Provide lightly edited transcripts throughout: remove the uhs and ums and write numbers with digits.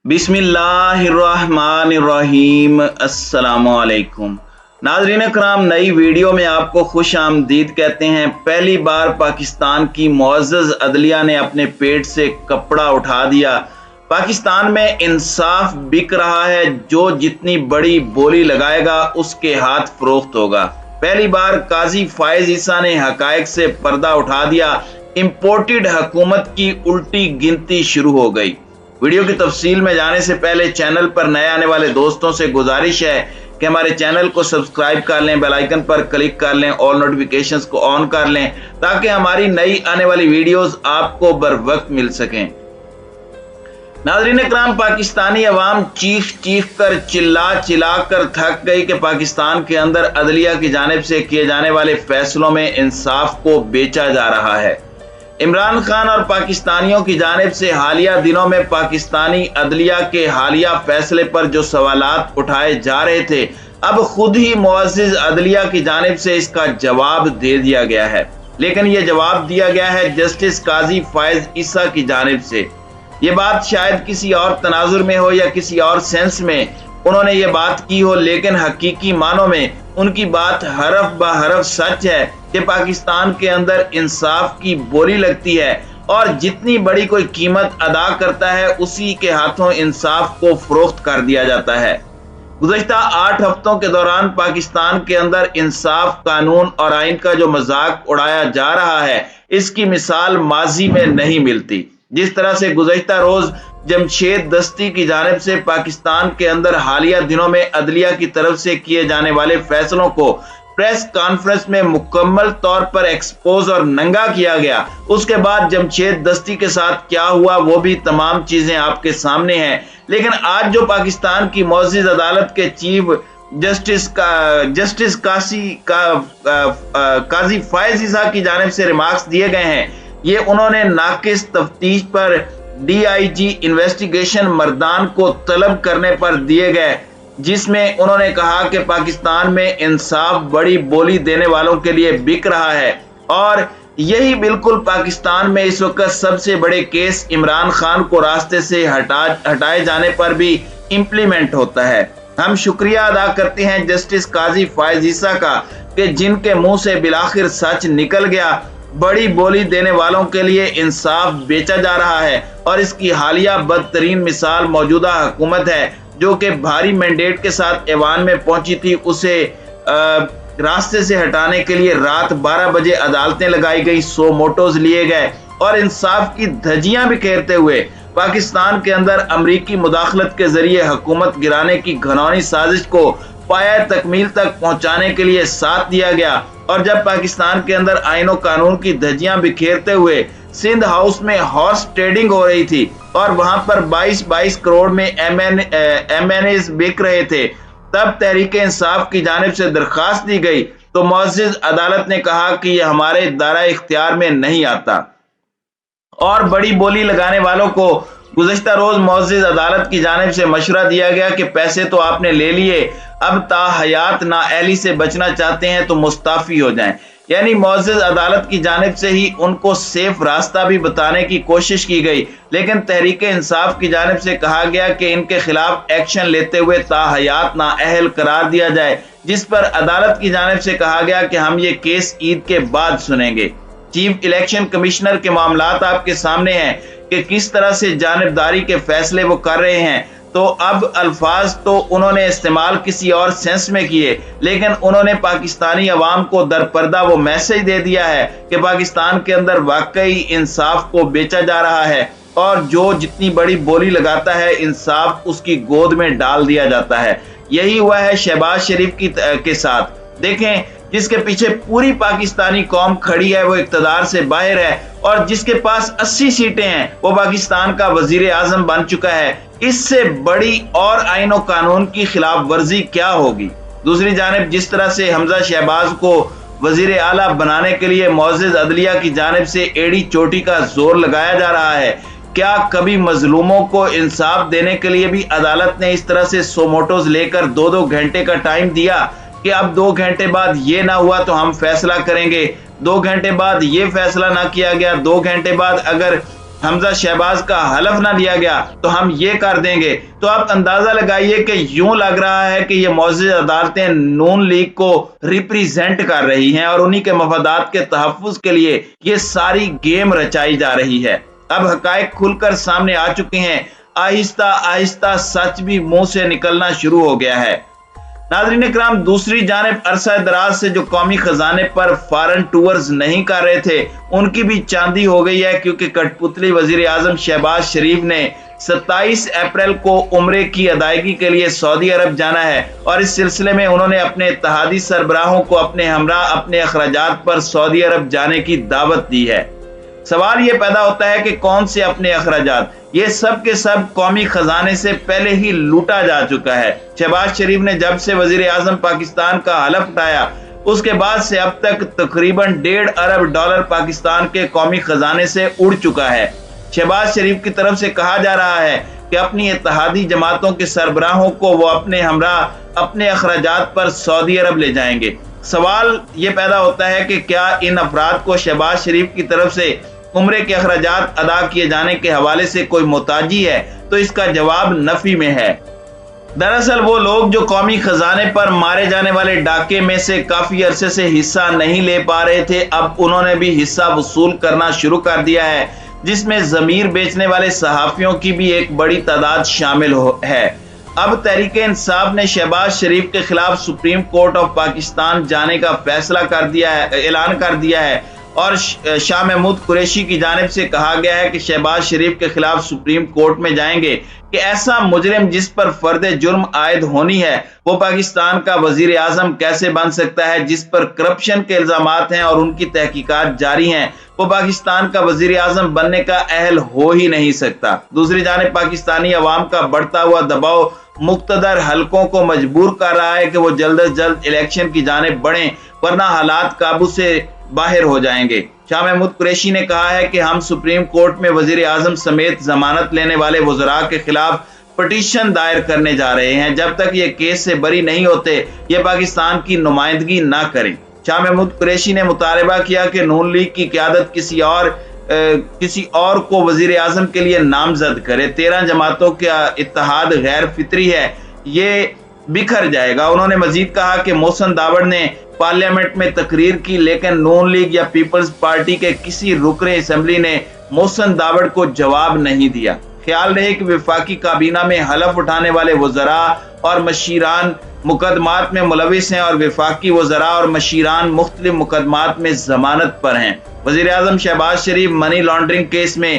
बिस्मिल्लाहिर्रहमानिर्रहीम। अस्सलामुअलैकुम नाज़रीन कराम, नई वीडियो में आपको खुश आमदीद कहते हैं। पहली बार पाकिस्तान की मुअज़्ज़ज़ अदलिया ने अपने पेट से कपड़ा उठा दिया। पाकिस्तान में इंसाफ बिक रहा है, जो जितनी बड़ी बोली लगाएगा उसके हाथ फरोख्त होगा। पहली बार काजी फायज ईसा ने हकायक से पर्दा उठा दिया। इंपोर्टेड हुकूमत की उल्टी गिनती शुरू हो गई। वीडियो की तफसील में जाने से पहले चैनल पर नए आने वाले दोस्तों से गुजारिश है कि हमारे चैनल को सब्सक्राइब कर लें, बेल आइकन पर क्लिक कर लें और नोटिफिकेशंस को ऑन कर लें ताकि हमारी नई आने वाली वीडियोस आपको बर वक्त मिल सकें। नाज़रीन इकराम, पाकिस्तानी अवाम चीख चीख कर चिल्ला कर थक गई कि पाकिस्तान के अंदर अदलिया की जानिब से किए जाने वाले फैसलों में इंसाफ को बेचा जा रहा है। इमरान खान और पाकिस्तानियों की जानिब से हालिया दिनों में पाकिस्तानी अदलिया के हालिया फैसले पर जो सवालात उठाए जा रहे थे, अब खुद ही मुअज़्ज़िज़ अदलिया की जानिब से इसका जवाब दे दिया गया है। लेकिन यह जवाब दिया गया है जस्टिस काजी फायज ईसा की जानिब से। ये बात शायद किसी और तनाजुर में हो या किसी और सेंस में उन्होंने ये बात की हो, लेकिन हकीकी मानों में उनकी बात हरफ ब हरफ सच है कि पाकिस्तान के अंदर इंसाफ की बोली लगती है और जितनी बड़ी कोई कीमत अदा करता है उसी के हाथों इंसाफ को फरोख्त कर दिया जाता है। गुज़श्ता 8 हफ्तों के दौरान पाकिस्तान के अंदर इंसाफ, कानून और आइन का जो मजाक उड़ाया जा रहा है, इसकी मिसाल माजी में नहीं मिलती। जिस तरह से गुज़श्ता रोज जमशेद दस्ती की जानिब से पाकिस्तान के अंदर हालिया दिनों में अदलिया की तरफ से किए जाने वाले फैसलों को प्रेस कॉन्फ्रेंस में मुकम्मल तौर पर एक्सपोज और नंगा किया गया, उसके बाद जमशेद दस्ती के साथ क्या हुआ वो भी तमाम चीजें आपके सामने हैं। लेकिन आज जो पाकिस्तान की मुअज़्ज़िज़ अदालत के चीफ जस्टिस काजी फायज ईसा की जानिब से रिमार्क्स दिए गए हैं, ये उन्होंने नाकिस तफ्तीश पर DIG इन्वेस्टिगेशन मर्दान को तलब करने पर दिए गए, जिसमें उन्होंने कहा कि पाकिस्तान में इंसाफ बड़ी बोली देने वालों के लिए बिक रहा है और यही बिल्कुल पाकिस्तान में इस वक्त सबसे बड़े केस इमरान खान को रास्ते से हटाए जाने पर भी इम्प्लीमेंट होता है। हम शुक्रिया अदा करते हैं जस्टिस काजी फायज ईसा का कि जिनके मुंह से बिलाखिर सच निकल गया। बड़ी बोली देने वालों के लिए इंसाफ बेचा जा रहा है और इसकी हालिया बदतरीन मिसाल मौजूदा हुकूमत है, जो कि भारी मैंडेट के साथ ऐवान में पहुंची थी। उसे रास्ते से हटाने के लिए रात 12 बजे अदालतें लगाई गई, 100 मोटोज लिए गए और इंसाफ की धज्जियां बिखेरते हुए पाकिस्तान के अंदर अमरीकी मुदाखलत के जरिए हुकूमत गिराने की घिनौनी साजिश को पाया तकमील तक पहुंचाने के लिए साथ दिया गया। और जब पाकिस्तान के अंदर आईन और कानून की धज्जियां बिखेरते हुए सिंध हाउस में हॉर्स ट्रेडिंग हो रही थी और वहां पर 22 करोड़ में MNAs बिक रहे थे, तब तहरीक इंसाफ की जानिब से दरखास्त दी गई तो मुअज़्ज़िज़ अदालत ने कहा कि यह हमारे दायरे इख्तियार में नहीं आता और बड़ी बोली लगाने वालों को गुज़श्ता रोज मुअज़्ज़िज़ अदालत की जानिब से मशवरा दिया गया कि पैसे तो आपने ले लिए, अब ताहयात नाअहली से बचना चाहते हैं तो मुस्ताफी हो जाएं। यानी मुअज़्ज़िज़ अदालत की जानिब से ही उनको सेफ रास्ता भी बताने की कोशिश की गई, लेकिन तहरीक इंसाफ की जानिब से कहा गया कि इनके खिलाफ एक्शन लेते हुए ताहयात नाअहल करार दिया जाए, जिस पर अदालत की जानिब से कहा गया कि हम ये केस ईद के बाद सुनेंगे। चीफ इलेक्शन कमिश्नर के मामलात आपके सामने हैं कि किस तरह से जानिबदारी के फैसले वो कर रहे हैं। तो अब अल्फाज तो उन्होंने इस्तेमाल किसी और सेंस में किए, लेकिन उन्होंने पाकिस्तानी अवाम को दरपर्दा वो मैसेज दे दिया है कि पाकिस्तान के अंदर वाकई इंसाफ को बेचा जा रहा है और जो जितनी बड़ी बोली लगाता है इंसाफ उसकी गोद में डाल दिया जाता है। यही हुआ है शहबाज शरीफ के साथ। देखें, जिसके पीछे पूरी पाकिस्तानी कौम खड़ी है, वो इक्तदार से बाहर है और जिसके पास 80 सीटें हैं वो पाकिस्तान का वजीर आजम बन चुका है। इससे बड़ी और आईन और कानून की खिलाफ वर्जी क्या होगी। दूसरी जानिब जिस तरह से हमजा शहबाज को वजीर आला बनाने के लिए मुअज़्ज़िज़ अदलिया की जानिब से एड़ी चोटी का जोर लगाया जा रहा है, क्या कभी मजलूमों को इंसाफ देने के लिए भी अदालत ने इस तरह से 100 मोटोज लेकर 2-2 घंटे का टाइम दिया कि अब 2 घंटे बाद ये ना हुआ तो हम फैसला करेंगे, 2 घंटे बाद ये फैसला ना किया गया, 2 घंटे बाद अगर حمزہ شہباز کا حلف نہ لیا گیا تو ہم یہ کر دیں گے۔ تو آپ اندازہ لگائیے کہ یوں لگ رہا ہے کہ یہ معزز عدالتیں نون لیگ کو ریپریزنٹ کر رہی ہیں اور انہی کے مفادات کے تحفظ کے لیے یہ ساری گیم رچائی جا رہی ہے۔ اب حقائق کھل کر سامنے آ چکے ہیں، آہستہ آہستہ سچ بھی منہ سے نکلنا شروع ہو گیا ہے۔ ناظرین اکرام، دوسری جانب عرصہ دراز سے جو قومی خزانے پر فارن ٹورز نہیں کر رہے تھے ان کی بھی چاندی ہو گئی ہے، کیونکہ کٹ پتلی وزیر اعظم شہباز شریف نے 27 اپریل کو عمرے کی ادائیگی کے لیے سعودی عرب جانا ہے، اور اس سلسلے میں انہوں نے اپنے اتحادی سربراہوں کو اپنے ہمراہ اپنے اخراجات پر سعودی عرب جانے کی دعوت دی ہے۔ سوال یہ پیدا ہوتا ہے کہ کون سے اپنے اخراجات؟ یہ سب کے سب قومی خزانے سے پہلے ہی لوٹا جا چکا ہے۔ شہباز شریف نے جب سے وزیر اعظم پاکستان کا حلف اٹھایا اس کے بعد سے اب تک تقریباً $1.5 ارب پاکستان کے قومی خزانے سے اڑ چکا ہے۔ شہباز شریف کی طرف سے کہا جا رہا ہے کہ اپنی اتحادی جماعتوں کے سربراہوں کو وہ اپنے ہمراہ اپنے اخراجات پر سعودی عرب لے جائیں گے۔ سوال یہ پیدا ہوتا ہے کہ کیا ان افراد کو شہباز شریف کی طرف سے عمرے کے اخراجات ادا کیے جانے کے حوالے سے کوئی محتاجی ہے؟ تو اس کا جواب نفی میں ہے۔ دراصل وہ لوگ جو قومی خزانے پر مارے جانے والے ڈاکے میں سے کافی عرصے سے حصہ نہیں لے پا رہے تھے، اب انہوں نے بھی حصہ وصول کرنا شروع کر دیا ہے، جس میں ضمیر بیچنے والے صحافیوں کی بھی ایک بڑی تعداد شامل ہے۔ اب تحریک انصاف نے شہباز شریف کے خلاف سپریم کورٹ آف پاکستان جانے کا فیصلہ اعلان کر دیا ہے، اور شاہ محمود قریشی کی جانب سے کہا گیا ہے کہ شہباز شریف کے خلاف سپریم کورٹ میں جائیں گے کہ ایسا مجرم جس پر فرد جرم عائد ہونی ہے وہ پاکستان کا وزیر اعظم کیسے بن سکتا ہے؟ جس پر کرپشن کے الزامات ہیں اور ان کی تحقیقات جاری ہیں، وہ پاکستان کا وزیر اعظم بننے کا اہل ہو ہی نہیں سکتا۔ دوسری جانب پاکستانی عوام کا بڑھتا ہوا دباؤ مقتدر حلقوں کو مجبور کر رہا ہے کہ وہ جلد از جلد الیکشن کی جانب بڑھیں، ورنہ حالات قابو سے باہر ہو جائیں گے۔ شاہ محمود قریشی نے کہا ہے کہ ہم سپریم کورٹ میں وزیر اعظم سمیت ضمانت لینے والے وزراء کے خلاف پٹیشن دائر کرنے جا رہے ہیں، جب تک یہ کیس سے بری نہیں ہوتے یہ پاکستان کی نمائندگی نہ کریں۔ شاہ محمود قریشی نے مطالبہ کیا کہ نون لیگ کی قیادت کسی اور کو وزیر اعظم کے لیے نامزد کرے۔ 13 جماعتوں کا اتحاد غیر فطری ہے، یہ بکھر جائے گا۔ انہوں نے مزید کہا کہ محسن داوڑ نے پارلیمنٹ میں تقریر کی، لیکن نون لیگ یا پیپلز پارٹی کے کسی رکن اسمبلی نے محسن داوڑ کو جواب نہیں دیا۔ خیال رہے کہ وفاقی کابینہ میں حلف اٹھانے والے وزراء اور مشیران مقدمات میں ملوث ہیں، اور وفاقی وزراء اور مشیران مختلف مقدمات میں ضمانت پر ہیں۔ وزیر اعظم Shehbaz Sharif money laundering case میں،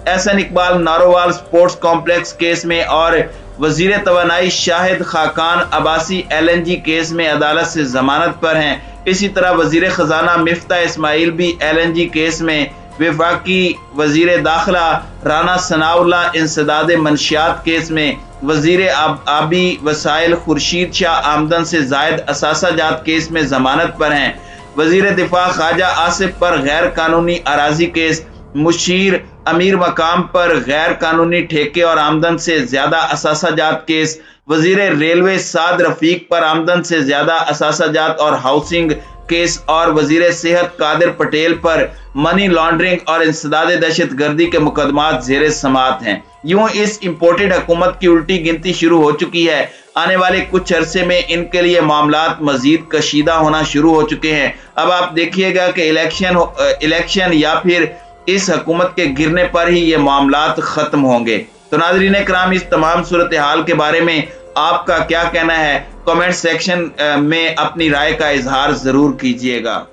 Ahsan Iqbal Narowal sports complex case میں، اور وزیر توانائی شاہد خاقان عباسی LNG کیس میں عدالت سے ضمانت پر ہیں۔ اسی طرح وزیر خزانہ مفتاح اسماعیل بھی LNG کیس میں، وفاقی وزیر داخلہ رانا ثناءاللہ انسداد منشیات کیس میں، وزیر آبی وسائل خورشید شاہ آمدن سے زائد اثاثہ جات کیس میں ضمانت پر ہیں۔ وزیر دفاع خواجہ آصف پر غیر قانونی اراضی کیس، مشیر امیر مقام پر غیر قانونی ٹھیکے اور آمدن سے زیادہ اثاثہ جات کیس، وزیر ریلوے سعد رفیق پر آمدن سے زیادہ اثاثہ جات اور ہاؤسنگ کیس، اور وزیر صحت قادر پٹیل پر منی لانڈرنگ اور انسداد دہشت گردی کے مقدمات زیر سماعت ہیں۔ یوں اس امپورٹڈ حکومت کی الٹی گنتی شروع ہو چکی ہے۔ آنے والے کچھ عرصے میں ان کے لیے معاملات مزید کشیدہ ہونا شروع ہو چکے ہیں۔ اب آپ دیکھیے گا کہ الیکشن یا پھر اس حکومت کے گرنے پر ہی یہ معاملات ختم ہوں گے۔ تو ناظرین کرام، اس تمام صورتحال کے بارے میں آپ کا کیا کہنا ہے؟ کمنٹ سیکشن میں اپنی رائے کا اظہار ضرور کیجیے گا۔